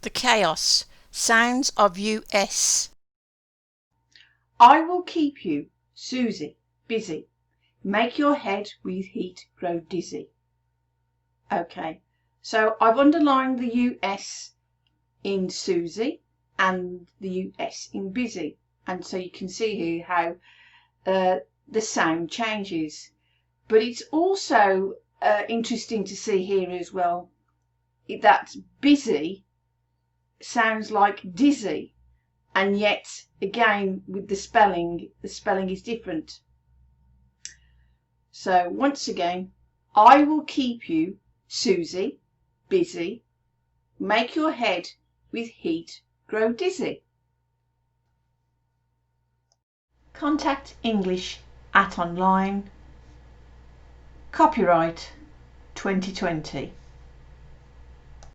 The Chaos. Sounds of US. I will keep you, Susie, busy. Make your head with heat grow dizzy. Okay, so I've underlined the US in Susie and the US in busy. And so you can see here how the sound changes. But it's also interesting to see here as well that busy sounds like dizzy, and yet again with the spelling is different. So once again, I will keep you, Susie, busy. Make your head with heat grow dizzy. Contact English @online. Copyright 2020.